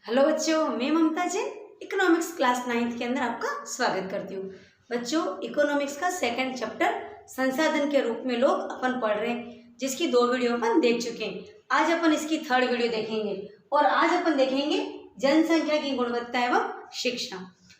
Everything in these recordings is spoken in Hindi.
हेलो बच्चों, मैं ममता जी इकोनॉमिक्स क्लास 9th के अंदर आपका स्वागत करती हूँ। बच्चों, इकोनॉमिक्स का सेकंड चैप्टर संसाधन के रूप में लोग अपन पढ़ रहे हैं, जिसकी 2 वीडियो अपन देख चुके हैं। आज अपन इसकी 3rd वीडियो देखेंगे और आज अपन देखेंगे जनसंख्या की गुणवत्ता एवं शिक्षा।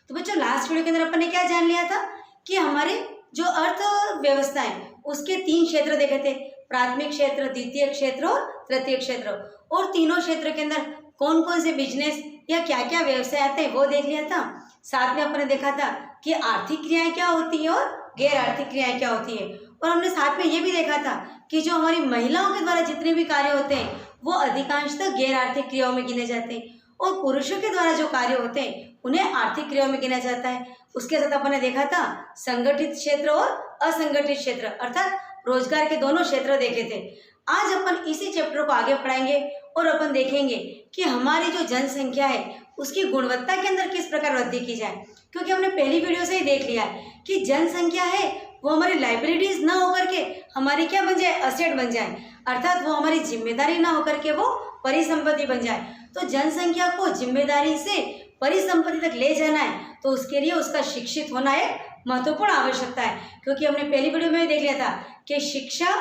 तो बच्चों, लास्ट वीडियो के अंदर अपन ने क्या जान लिया था कि हमारे जो अर्थव्यवस्था है उसके 3 क्षेत्र देखे थे, प्राथमिक क्षेत्र, द्वितीय क्षेत्र और तृतीय क्षेत्र। और तीनों क्षेत्र के अंदर कौन कौन से बिजनेस या क्या क्या व्यवसाय आते हैं वो देख लिया था। साथ में अपने देखा था कि आर्थिक क्रियाएं क्या होती है और गैर आर्थिक क्रियाएं क्या होती है। और हमने साथ में ये भी देखा था कि जो हमारी महिलाओं के द्वारा जितने भी कार्य होते हैं वो अधिकांशतः गैर आर्थिक क्रियाओं में गिने जाते हैं और पुरुषों के द्वारा जो कार्य होते हैं उन्हें आर्थिक क्रियाओं में गिना जाता है। उसके साथ अपन ने देखा था संगठित क्षेत्र और असंगठित क्षेत्र, अर्थात रोजगार के दोनों क्षेत्र देखे थे। आज अपन इसी चैप्टर को आगे पढ़ाएंगे और अपन देखेंगे कि हमारी जो जनसंख्या है उसकी गुणवत्ता के अंदर किस प्रकार वृद्धि की जाए। क्योंकि हमने पहली वीडियो से ही देख लिया है कि जनसंख्या है वो हमारी लाइबिलिटीज ना होकर के हमारी क्या बन जाए, असेट बन जाए, अर्थात वो हमारी जिम्मेदारी ना होकर के वो परिसंपत्ति बन जाए। तो जनसंख्या को जिम्मेदारी से परिसंपत्ति तक ले जाना है तो उसके लिए उसका शिक्षित होना एक महत्वपूर्ण आवश्यकता है। क्योंकि हमने पहली वीडियो में देख लिया था कि शिक्षा,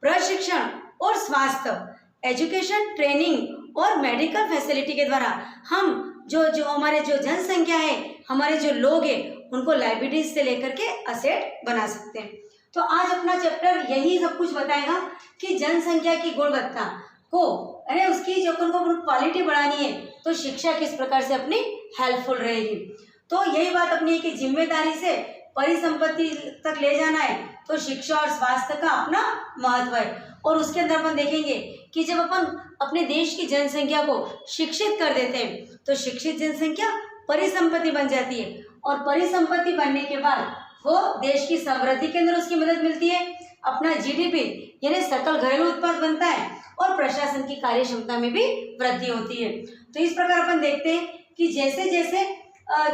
प्रशिक्षण और स्वास्थ्य, एजुकेशन, ट्रेनिंग और मेडिकल फैसिलिटी के द्वारा हम जो हमारे जो जनसंख्या है, हमारे जो लोग हैं, उनको लाइबिलिटीज से लेकर के असेट बना सकते हैं। तो आज अपना चैप्टर यही सब कुछ बताएगा कि जनसंख्या की गुणवत्ता को, अरे उसकी जो उनको क्वालिटी बढ़ानी है तो शिक्षा किस प्रकार से अपनी हेल्पफुल रहेगी। तो यही बात अपनी है कि जिम्मेदारी से परिसंपत्ति तक ले जाना है तो शिक्षा और स्वास्थ्य का अपना महत्व है। और उसके अंदर अपन देखेंगे कि जब अपन अपने देश की जनसंख्या को शिक्षित कर देते हैं तो शिक्षित जनसंख्या परिसंपत्ति बन जाती है और परिसंपत्ति बनने के बाद वो देश की समृद्धि के अंदर उसकी मदद मिलती है, अपना जीडीपी यानी सकल घरेलू उत्पाद बनता है और प्रशासन की कार्य क्षमता में भी वृद्धि होती है। तो इस प्रकार अपन देखते हैं कि जैसे जैसे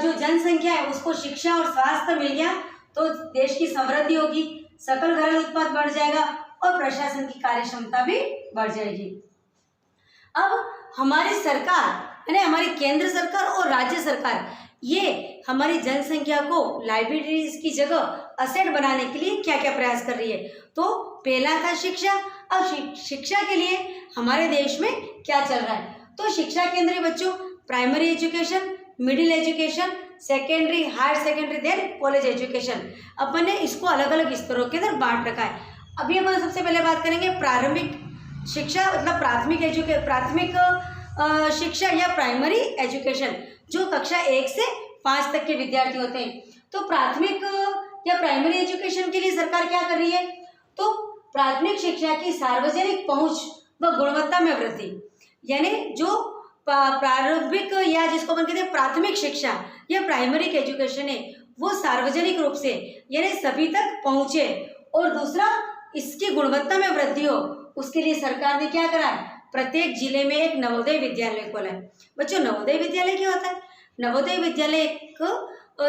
जो जनसंख्या है उसको शिक्षा और स्वास्थ्य मिल गया तो देश की समृद्धि होगी, सकल घरेलू उत्पाद बढ़ जाएगा और प्रशासन की कार्य क्षमता भी बढ़ जाएगी। अब हमारी सरकार यानी हमारी केंद्र सरकार और राज्य सरकार ये हमारी जनसंख्या को लाइबिलिटीज की जगह असेट बनाने के लिए क्या क्या प्रयास कर रही है। तो पहला था शिक्षा। अब शिक्षा के लिए हमारे देश में क्या चल रहा है, तो शिक्षा के अंदर बच्चों primary education, middle education, secondary, higher secondary, then college education, अपन ने इसको अलग अलग स्तरों के अंदर बांट रखा है। अभी अपन सबसे पहले बात करेंगे प्रारंभिक शिक्षा, मतलब प्राथमिक शिक्षा या प्राइमरी एजुकेशन, जो कक्षा 1 से 5 तक के विद्यार्थी होते हैं। तो प्राथमिक या प्राइमरी एजुकेशन के लिए सरकार क्या कर रही है, तो प्राथमिक शिक्षा की सार्वजनिक पहुंच व गुणवत्ता में वृद्धि, यानी जो प्रारंभिक या जिसको अपन कहते हैं प्राथमिक शिक्षा या प्राइमरी एजुकेशन है वो सार्वजनिक रूप से यानी सभी तक पहुंचे और दूसरा इसकी गुणवत्ता में वृद्धि हो, उसके लिए सरकार ने क्या करा है, प्रत्येक जिले में एक नवोदय विद्यालय खोला है। बच्चों, नवोदय विद्यालय क्या होता है? नवोदय विद्यालय एक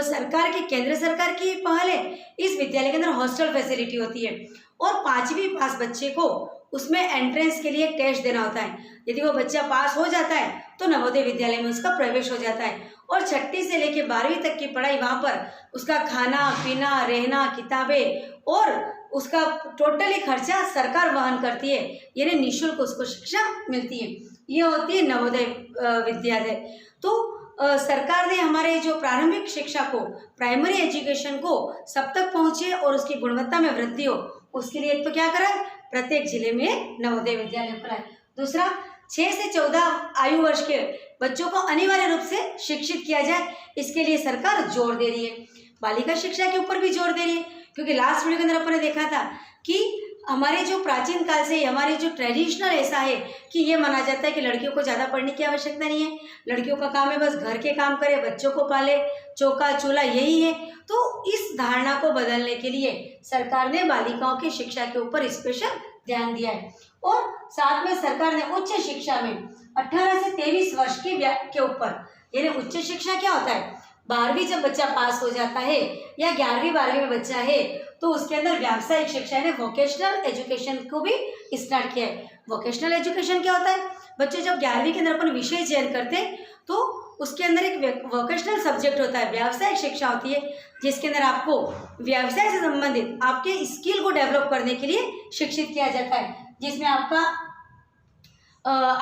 सरकार की, केंद्र सरकार की पहल है। इस विद्यालय के अंदर हॉस्टल फैसिलिटी होती है और 5वीं पास बच्चे को उसमें एंट्रेंस के लिए एक टेस्ट देना होता है। यदि वो बच्चा पास हो जाता है तो नवोदय विद्यालय में उसका प्रवेश हो जाता है और 6ठी से लेकर 12वीं तक की पढ़ाई वहाँ पर उसका खाना पीना, रहना, किताबें और उसका टोटली खर्चा सरकार वहन करती है, यानी निःशुल्क उसको शिक्षा मिलती है। ये होती है नवोदय विद्यालय। तो सरकार ने हमारे जो प्रारंभिक शिक्षा को, प्राइमरी एजुकेशन को सब तक पहुँचे और उसकी गुणवत्ता में वृद्धि हो, उसके लिए तो क्या करा है, प्रत्येक जिले में नवोदय विद्यालय खोला है। दूसरा, 6 से 14 आयु वर्ष के बच्चों को अनिवार्य रूप से शिक्षित किया जाए, इसके लिए सरकार जोर दे रही है। बालिका शिक्षा के ऊपर भी जोर दे रही है, क्योंकि लास्ट वीडियो के अंदर अपन ने देखा था कि हमारे जो प्राचीन काल से हमारे जो ट्रेडिशनल ऐसा है कि ये माना जाता है कि लड़कियों को ज़्यादा पढ़ने की आवश्यकता नहीं है, लड़कियों का काम है बस घर के काम करे, बच्चों को पाले, चौका चूल्हा यही है। तो इस धारणा को बदलने के लिए सरकार ने बालिकाओं की शिक्षा के ऊपर स्पेशल ध्यान दिया है और साथ में सरकार ने उच्च शिक्षा में 18 से 23 वर्ष के ऊपर, यानी उच्च शिक्षा क्या होता है, 12वीं जब बच्चा पास हो जाता है या 11वीं 12वीं में बच्चा है तो उसके अंदर व्यावसायिक शिक्षा यानी वोकेशनल एजुकेशन को भी स्टार्ट किया है। वोकेशनल एजुकेशन क्या होता है? बच्चे जब 11वीं के अंदर अपन विषय चयन करते हैं तो उसके अंदर एक वोकेशनल सब्जेक्ट होता है, व्यावसायिक शिक्षा होती है, जिसके अंदर आपको व्यवसाय से संबंधित आपके स्किल को डेवलप करने के लिए शिक्षित किया जाता है, जिसमें आपका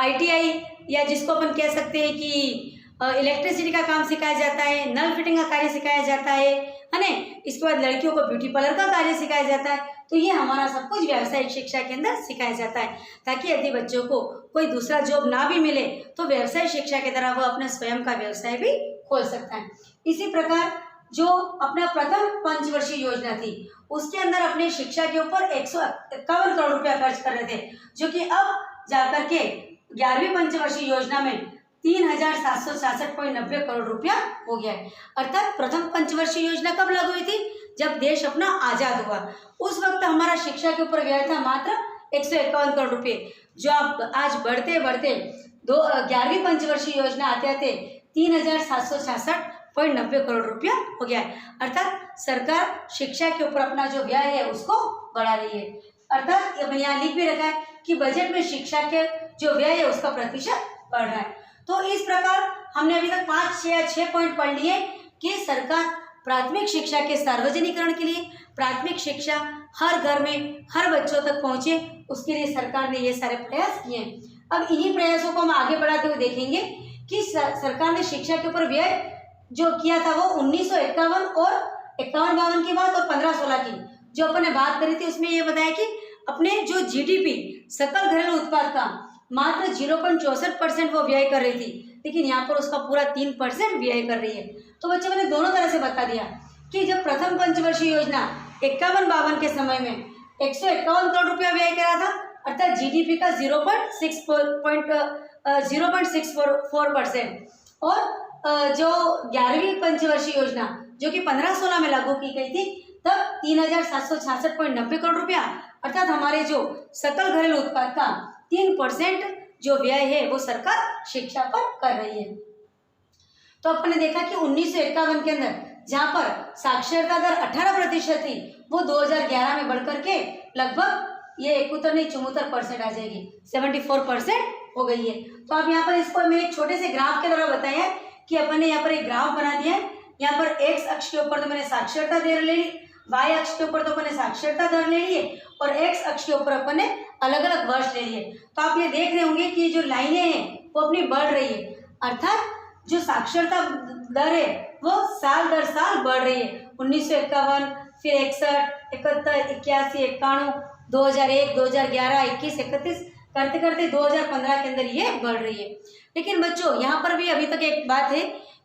ITI या जिसको अपन कह सकते हैं कि इलेक्ट्रिसिटी का काम सिखाया जाता है, नल फिटिंग का कार्य सिखाया जाता है ना। इसके बाद लड़कियों को ब्यूटी पार्लर का कार्य सिखाया जाता है। तो ये हमारा सब कुछ व्यावसायिक शिक्षा के अंदर सिखाया जाता है, ताकि यदि बच्चों को कोई दूसरा जॉब ना भी मिले तो व्यवसाय शिक्षा की तरह वो अपने स्वयं का व्यवसाय भी खोल सकता है। इसी प्रकार जो अपना प्रथम पंचवर्षीय योजना थी उसके अंदर अपने शिक्षा के ऊपर 151 करोड़ रुपया खर्च कर रहे थे, जो कि अब जाकर के 11वीं पंचवर्षीय योजना में 3766.90 करोड़ रुपया हो गया है। अर्थात प्रथम पंचवर्षीय योजना कब लागू हुई थी? जब देश अपना आजाद हुआ। उस वक्त हमारा शिक्षा के ऊपर व्यय था मात्र 151 करोड़ रुपये, जो अब आज बढ़ते बढ़ते 11वीं पंचवर्षीय योजना आते आते 3766.90 करोड़ रुपया हो गया है। अर्थात सरकार शिक्षा के ऊपर अपना जो व्यय है उसको बढ़ा रही है। अर्थात यहाँ लिख भी रखा है कि बजट में शिक्षा के जो व्यय है उसका प्रतिशत बढ़ रहा है। तो इस प्रकार हमने अभी तक 5 या 6 पॉइंट पढ़ लिए कि सरकार प्राथमिक शिक्षा के सार्वजनिकरण के लिए, प्राथमिक शिक्षा हर घर में हर बच्चों तक पहुंचे, उसके लिए सरकार ने ये सारे प्रयास किए हैं। अब इन्हीं प्रयासों को हम आगे बढ़ाते हुए देखेंगे कि सरकार ने शिक्षा के ऊपर व्यय जो किया था वो 1951 और 51-52 की बात और 15-16 की जो अपन ने बात करी थी, उसमें ये बताया कि अपने जो GDP सकल घरेलू उत्पाद का मात्र 0.64% वो व्यय कर रही थी, लेकिन यहाँ पर उसका पूरा 3% व्यय कर रही है। तो बच्चों मैंने दोनों तरह से बता दिया कि जब प्रथम पंचवर्षीय योजना 51-52 के समय में 151 करोड़ रुपया व्यय करा था, अर्थात GDP का 0.64%, और जो 11वीं पंचवर्षीय योजना जो कि 15-16 में लागू की गई थी तब 3766.90 करोड़ रुपया, अर्थात हमारे जो सकल घरेलू उत्पाद का 3% जो व्यय है वो सरकार शिक्षा पर कर रही है। तो अपन ने देखा कि 1951 के अंदर जहाँ पर साक्षरता दर 18% थी वो 2011 में बढ़कर के लगभग ये 74% आ जाएगी, 74% हो गई है। तो अब यहाँ पर इसको मैं एक छोटे से ग्राफ के द्वारा बताया है कि अपन ने यहाँ पर एक ग्राफ बना दिया है। यहाँ पर x अक्ष के ऊपर तो मैंने साक्षरता दर ले ली, y अक्ष के ऊपर तो अपन ने साक्षरता दर ले ली है, और x अक्ष के ऊपर अपन ने अलग अलग वर्ष ले लिए। तो आप ये देख रहे होंगे कि जो लाइनें हैं वो अपनी बढ़ रही है, अर्थात जो साक्षरता दर है वो साल दर साल बढ़ रही है। 1951, फिर 61, 71, 81, 91, 2001, 2011, 21, 31 करते करते 2015 के अंदर ये बढ़ रही है। लेकिन बच्चों यहाँ पर भी अभी तक एक बात है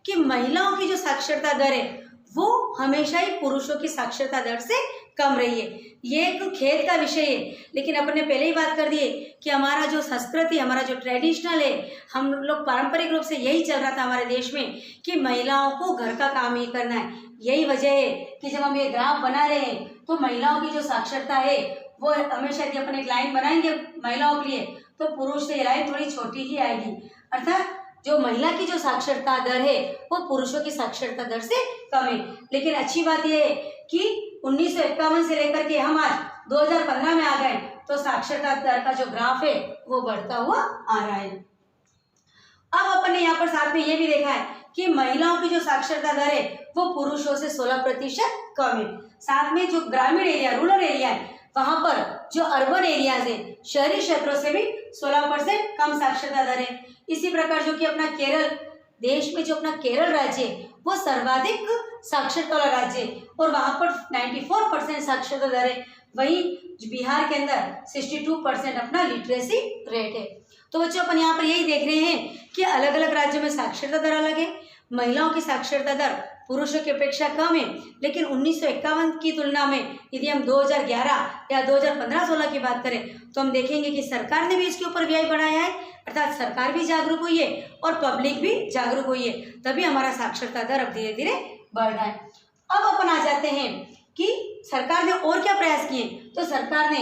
कि महिलाओं की जो साक्षरता दर है वो हमेशा ही पुरुषों की साक्षरता दर से कम रही है। ये एक खेद का विषय है, लेकिन अपन ने पहले ही बात कर दी है कि हमारा जो संस्कृति, हमारा जो ट्रेडिशनल है, हम लोग पारंपरिक रूप से यही चल रहा था हमारे देश में कि महिलाओं को घर का काम ही करना है। यही वजह है कि जब हम ये ग्राफ बना रहे हैं तो महिलाओं की जो साक्षरता है वो हमेशा यदि अपन एक लाइन बनाएंगे महिलाओं के लिए तो पुरुष से ये लाइन थोड़ी छोटी ही आएगी, अर्थात जो महिला की जो साक्षरता दर है वो पुरुषों की साक्षरता दर से कम है। लेकिन अच्छी बात यह है कि 1951 से लेकर के हम आज 2015 में आ गए तो साक्षरता दर का जो ग्राफ है वो बढ़ता हुआ आ रहा है। अब अपन ने यहाँ पर साथ में ये भी देखा है कि महिलाओं की जो साक्षरता दर है वो पुरुषों से 16% कम है। साथ में जो ग्रामीण एरिया, रूरल एरिया है, वहां पर जो अर्बन एरियाज है, शहरी क्षेत्रों से भी 16% कम साक्षरता दर है। इसी प्रकार जो कि अपना केरल, देश में जो अपना केरल राज्य है वो सर्वाधिक साक्षरता वाला राज्य है और वहां पर 94% साक्षरता दर है। वहीं बिहार के अंदर 62% अपना लिटरेसी रेट है। तो बच्चों अपन यहाँ पर यही देख रहे हैं कि अलग अलग राज्यों में साक्षरता दर अलग है। महिलाओं की साक्षरता दर पुरुषों की अपेक्षा कम है, लेकिन 1951 की तुलना में यदि हम 2011 या 2015-16 की बात करें तो हम देखेंगे कि सरकार ने भी इसके ऊपर व्यय बढ़ाया है, अर्थात सरकार भी जागरूक हुई है और पब्लिक भी जागरूक हुई है, तभी हमारा साक्षरता दर अब धीरे धीरे बढ़ रहा है। अब अपन आ जाते हैं कि सरकार ने और क्या प्रयास किए। तो सरकार ने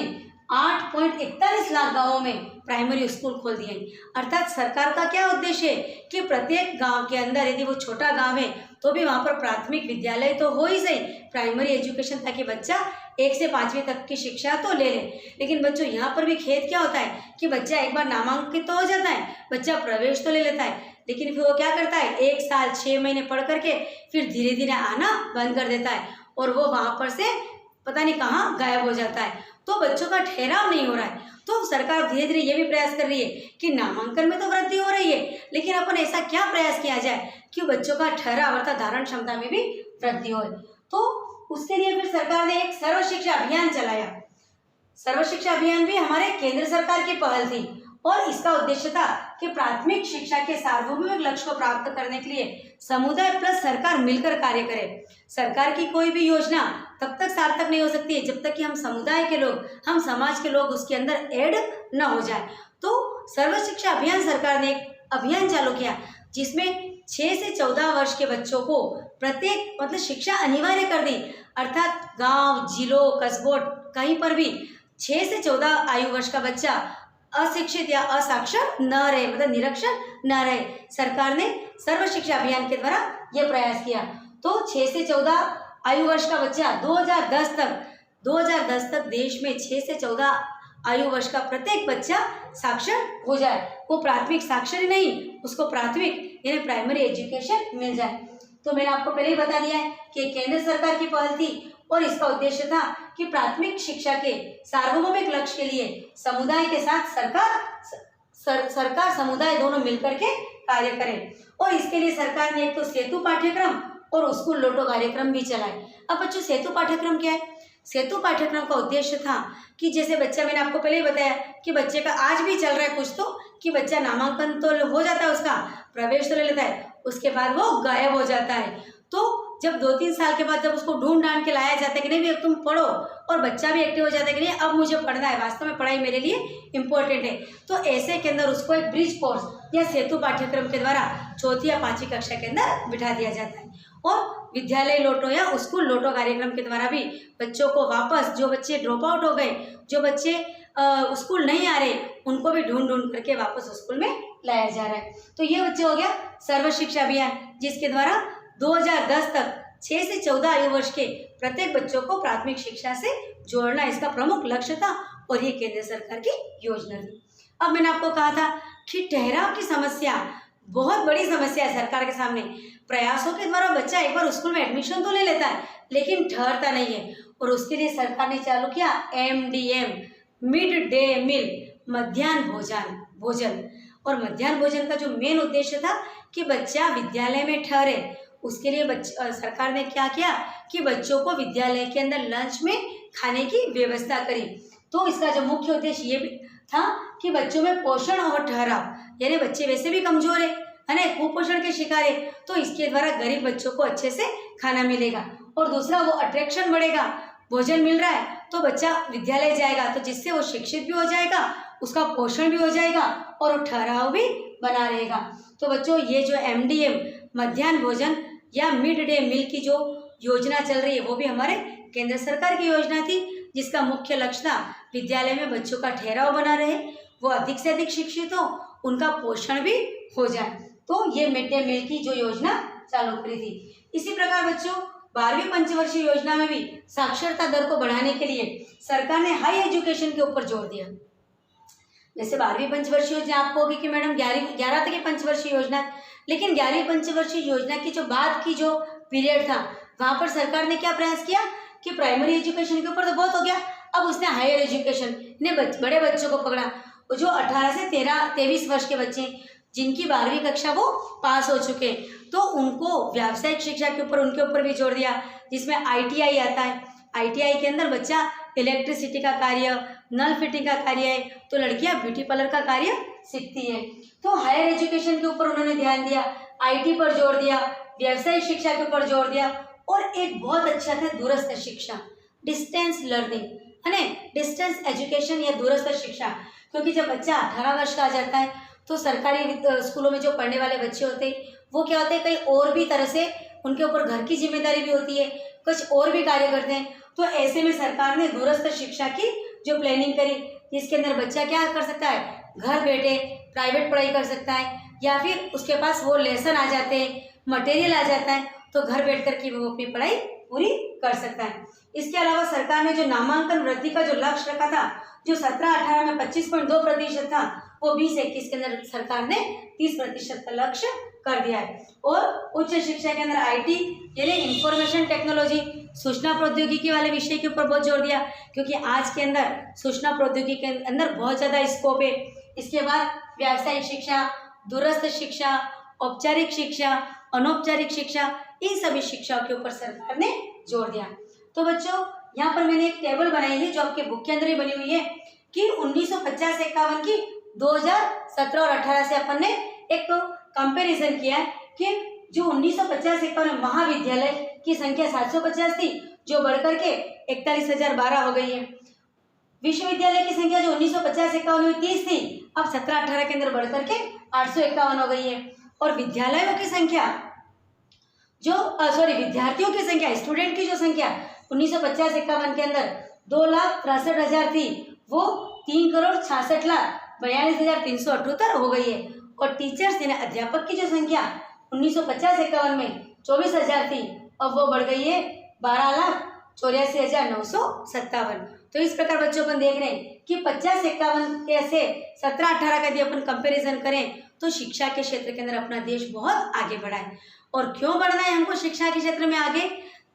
8.41 लाख गांवों में प्राइमरी स्कूल खोल दिए। अर्थात सरकार का क्या उद्देश्य है कि प्रत्येक गांव के अंदर, यदि वो छोटा गांव है तो भी वहां पर प्राथमिक विद्यालय तो हो ही सही, प्राइमरी एजुकेशन, ताकि बच्चा 1 से 5वीं तक की शिक्षा तो ले ले। लेकिन बच्चों यहाँ पर भी खेद क्या होता है कि बच्चा एक बार नामांकित तो हो जाता है, बच्चा प्रवेश तो ले लेता है, लेकिन फिर वो क्या करता है, 1 साल 6 महीने पढ़ करके फिर धीरे धीरे आना बंद कर देता है और वो वहां पर से पता नहीं कहाँ गायब हो जाता है। तो बच्चों का ठहराव नहीं हो रहा है। तो सरकार धीरे धीरे ये भी प्रयास कर रही है कि नामांकन में तो वृद्धि हो रही है, लेकिन अपन ऐसा क्या प्रयास किया जाए कि बच्चों का ठहराव अर्थात धारण क्षमता में भी वृद्धि हो। तो उसके लिए फिर सरकार ने एक सर्व शिक्षा अभियान चलाया। सर्व शिक्षा अभियान भी हमारे केंद्र सरकार की पहल थी और इसका उद्देश्य था कि प्राथमिक शिक्षा के सार्वभौमिक लक्ष्य को प्राप्त करने के लिए समुदाय प्लस सरकार मिलकर कार्य करे। सरकार की कोई भी योजना तब तक सार्थक नहीं हो सकती है जब तक कि हम समुदाय के लोग, हम समाज के लोग उसके अंदर ऐड न हो जाए। तो सर्व शिक्षा अभियान सरकार ने एक अभियान चालू किया जिसमें 6 से 14 वर्ष के बच्चों को प्रत्येक मतलब शिक्षा अनिवार्य कर दी। अर्थात गांव, जिलों, कस्बों कहीं पर भी 6 से 14 आयु वर्ष का बच्चा अशिक्षित या असाक्षर न रहे, मतलब निरक्षर न रहे। सरकार ने सर्व शिक्षा अभियान के द्वारा यह प्रयास किया। तो 6 से 14 आयु वर्ष का बच्चा 2010 तक देश में 6 से 14 आयु वर्ष का प्रत्येक बच्चा साक्षर हो जाए। वो प्राथमिक साक्षर ही नहीं, उसको प्राथमिक यानी प्राइमरी एजुकेशन मिल जाए। तो मैंने आपको पहले ही बता दिया है कि केंद्र सरकार की पहल थी और इसका उद्देश्य था कि प्राथमिक शिक्षा के सार्वभौमिक लक्ष्य के लिए समुदाय के साथ सरकार समुदाय दोनों मिलकर के कार्य करें। और इसके लिए सरकार ने एक तो सेतु पाठ्यक्रम और स्कूल लोटो कार्यक्रम भी चलाए। अब बच्चों, सेतु पाठ्यक्रम क्या है? सेतु पाठ्यक्रम का उद्देश्य था कि जैसे बच्चा, मैंने आपको पहले ही बताया कि बच्चे का आज भी चल रहा है कुछ तो, कि बच्चा नामांकन तो हो जाता है, उसका प्रवेश तो ले लेता है, उसके बाद वो गायब हो जाता है। तो जब 2-3 साल के बाद जब उसको ढूंढ ढांड के लाया जाता है कि नहीं भी अब तुम पढ़ो, और बच्चा भी एक्टिव हो जाता है कि नहीं अब मुझे पढ़ना है, वास्तव में पढ़ाई मेरे लिए इम्पोर्टेंट है, तो ऐसे के अंदर उसको एक ब्रिज कोर्स या सेतु पाठ्यक्रम के द्वारा 4th या 5वीं कक्षा के अंदर बिठा दिया जाता है। और विद्यालय लोटो या स्कूल लोटो कार्यक्रम के द्वारा भी बच्चों को वापस, जो बच्चे ड्रॉप आउट हो गए, जो बच्चे स्कूल नहीं आ रहे, उनको भी ढूंढ करके वापस स्कूल में लाया जा रहा है। तो ये बच्चे हो गया सर्व शिक्षा अभियान, जिसके द्वारा 2010 तक 6 से 14 आयु वर्ष के प्रत्येक बच्चों को प्राथमिक शिक्षा से जोड़ना इसका प्रमुख लक्ष्य था और ये केंद्र सरकार की योजना थी। अब मैंने आपको कहा था कि ठहराव की समस्या बहुत बड़ी समस्या है सरकार के सामने। प्रयासों के द्वारा बच्चा एक बार स्कूल में एडमिशन तो ले लेता है लेकिन ठहरता नहीं है, और उसके लिए सरकार ने चालू किया MDM, मिड डे मील, मध्याह्न भोजन। और मध्याह्न भोजन का जो मेन उद्देश्य था कि बच्चा विद्यालय में ठहरे, उसके लिए सरकार ने क्या किया कि बच्चों को विद्यालय के अंदर लंच में खाने की व्यवस्था करी। तो इसका जो मुख्य उद्देश्य ये भी था कि बच्चों में पोषण और ठहराव, यानी बच्चे वैसे भी कमजोर है ना, कुपोषण के शिकार है, तो इसके द्वारा गरीब बच्चों को अच्छे से खाना मिलेगा। और दूसरा, वो अट्रैक्शन बढ़ेगा, भोजन मिल रहा है तो बच्चा विद्यालय जाएगा, तो जिससे वो शिक्षित भी हो जाएगा, उसका पोषण भी हो जाएगा और वो ठहराव भी बना रहेगा। तो बच्चों, ये जो MDM मध्याह्न भोजन या मिड डे मील की जो योजना चल रही है वो भी हमारे केंद्र सरकार की योजना थी, जिसका मुख्य लक्ष्य था विद्यालय में बच्चों का ठहराव बना रहे, वो अधिक से अधिक शिक्षित हो, उनका पोषण भी हो जाए। तो ये मिड डे मील की जो योजना चालू करी थी। इसी प्रकार बच्चों, 12वीं पंचवर्षीय योजना में भी साक्षरता दर को बढ़ाने के लिए सरकार ने हाई एजुकेशन के ऊपर जोर दिया। जैसे 12वीं पंचवर्षीय योजना आपको होगी कि मैडम 11 तक की पंचवर्षीय योजना, लेकिन 11वीं पंचवर्षीय योजना की जो बाद की जो पीरियड था, वहां पर सरकार ने क्या प्रयास किया कि प्राइमरी एजुकेशन के ऊपर तो बहुत हो गया, अब उसने हायर एजुकेशन ने बड़े बच्चों को पकड़ा, जो 18 से 23 वर्ष के बच्चे जिनकी 12वीं कक्षा वो पास हो चुके, तो उनको व्यावसायिक शिक्षा के ऊपर उनके ऊपर भी जोड़ दिया, जिसमें ITI आता है। ITI के अंदर बच्चा इलेक्ट्रिसिटी का कार्य, नल फिटिंग का कार्य है, तो लड़कियां ब्यूटी पार्लर का कार्य सीखती है। तो हायर एजुकेशन के ऊपर उन्होंने ध्यान दिया, IT पर जोर दिया, व्यावसायिक शिक्षा के ऊपर जोर दिया, और एक बहुत अच्छा था दूरस्थ शिक्षा, डिस्टेंस लर्निंग, है ना, डिस्टेंस एजुकेशन या दूरस्थ शिक्षा। क्योंकि जब बच्चा 18 वर्ष का आ जाता है तो सरकारी स्कूलों में जो पढ़ने वाले बच्चे होते हैं वो क्या होते हैं, कई और भी तरह से उनके ऊपर घर की जिम्मेदारी भी होती है, कुछ और भी कार्य करते हैं। तो ऐसे में सरकार ने दूरस्थ शिक्षा की जो प्लानिंग करी, जिसके अंदर बच्चा क्या कर सकता है, घर बैठे प्राइवेट पढ़ाई कर सकता है, या फिर उसके पास वो लेसन आ जाते हैं, मटेरियल आ जाता है, तो घर बैठ कर के वो अपनी पढ़ाई पूरी कर सकता है। इसके अलावा सरकार ने जो नामांकन वृद्धि का जो लक्ष्य रखा था, जो 17-18 में 25.2% था, वो 20-21 के अंदर सरकार ने 30% का लक्ष्य कर दिया है। और उच्च शिक्षा के अंदर IT यानी इंफॉर्मेशन टेक्नोलॉजी, सूचना प्रौद्योगिकी वाले विषय के ऊपर बहुत जोर दिया, क्योंकि आज के अंदर सूचना प्रौद्योगिकी के अंदर बहुत ज़्यादा स्कोप है। इसके बाद व्यावसायिक शिक्षा, दूरस्थ शिक्षा, औपचारिक शिक्षा, अनौपचारिक शिक्षा, इन सभी शिक्षाओं के ऊपर सरकार ने जोर दिया। तो बच्चों, यहाँ पर मैंने एक टेबल बनाई है जो आपके बुक के अंदर ही बनी हुई है कि 1950-51 की 2017 और 18 से अपन ने एक कंपैरिजन किया है कि जो 1950-51 में महाविद्यालय की संख्या 750 थी, जो बढ़कर के 41,012 हो गई है। विश्वविद्यालय की संख्या जो 1950-51 में 30 थी, अब 17-18 के अंदर बढ़कर के 851 हो गई है। और विद्यालयों की संख्या विद्यार्थियों की संख्या, स्टूडेंट की जो संख्या 1950-51 के अंदर 2,63,000 थी, वो 3,66,42,378 हो गई है। और टीचर्स यानी अध्यापक की जो संख्या 1950-51 में 24,000 थी, अब वो बढ़ गई है 12,84,957। तो इस प्रकार बच्चों अपन देख रहे हैं कि 50-51 के से 17-18 का यदि अपन कंपैरिजन करें तो शिक्षा के क्षेत्र के अंदर अपना देश बहुत आगे बढ़ा है। और क्यों बढ़ना है हमको शिक्षा के क्षेत्र में आगे,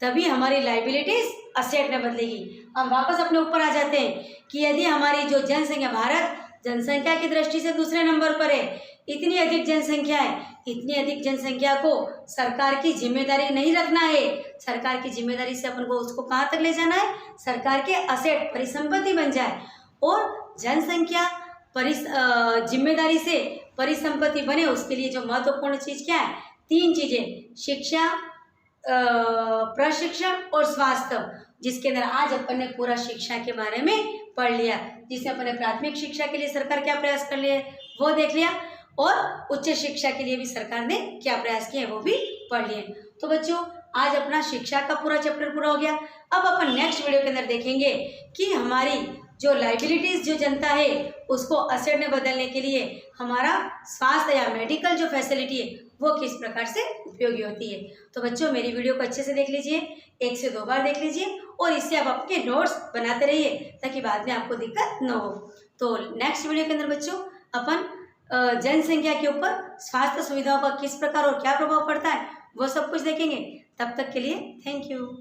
तभी हमारी लाइबिलिटीज असेट में बदलेगी। हम वापस अपने ऊपर आ जाते हैं कि यदि हमारी जो जनसंख्या, भारत जनसंख्या की दृष्टि से दूसरे नंबर पर है, इतनी अधिक जनसंख्या है, इतनी अधिक जनसंख्या को सरकार की जिम्मेदारी नहीं रखना है। सरकार की जिम्मेदारी से अपन को उसको कहाँ तक ले जाना है, सरकार के असेट, परिसंपत्ति बन जाए। और जनसंख्या जिम्मेदारी से परिसंपत्ति बने, उसके लिए जो महत्वपूर्ण चीज क्या है, 3 चीजें, शिक्षा, प्रशिक्षण और स्वास्थ्य, जिसके अंदर आज अपन ने पूरा शिक्षा के बारे में पढ़ लिया, जिसमें अपने प्राथमिक शिक्षा के लिए सरकार क्या प्रयास कर लिए वो देख लिया, और उच्च शिक्षा के लिए भी सरकार ने क्या प्रयास किए वो भी पढ़ लिए। तो बच्चों, आज अपना शिक्षा का पूरा चैप्टर पूरा हो गया। अब अपन नेक्स्ट वीडियो के अंदर देखेंगे कि हमारी जो लाइबिलिटीज जो जनता है उसको असेट में बदलने के लिए हमारा स्वास्थ्य या मेडिकल जो फैसिलिटी है वो किस प्रकार से उपयोगी होती है। तो बच्चों, मेरी वीडियो को अच्छे से देख लीजिए, 1 से 2 बार देख लीजिए, और इससे आप अपने नोट्स बनाते रहिए ताकि बाद में आपको दिक्कत न हो। तो नेक्स्ट वीडियो के अंदर बच्चों अपन जनसंख्या के ऊपर स्वास्थ्य सुविधाओं का किस प्रकार और क्या प्रभाव पड़ता है वो सब कुछ देखेंगे। तब तक के लिए थैंक यू।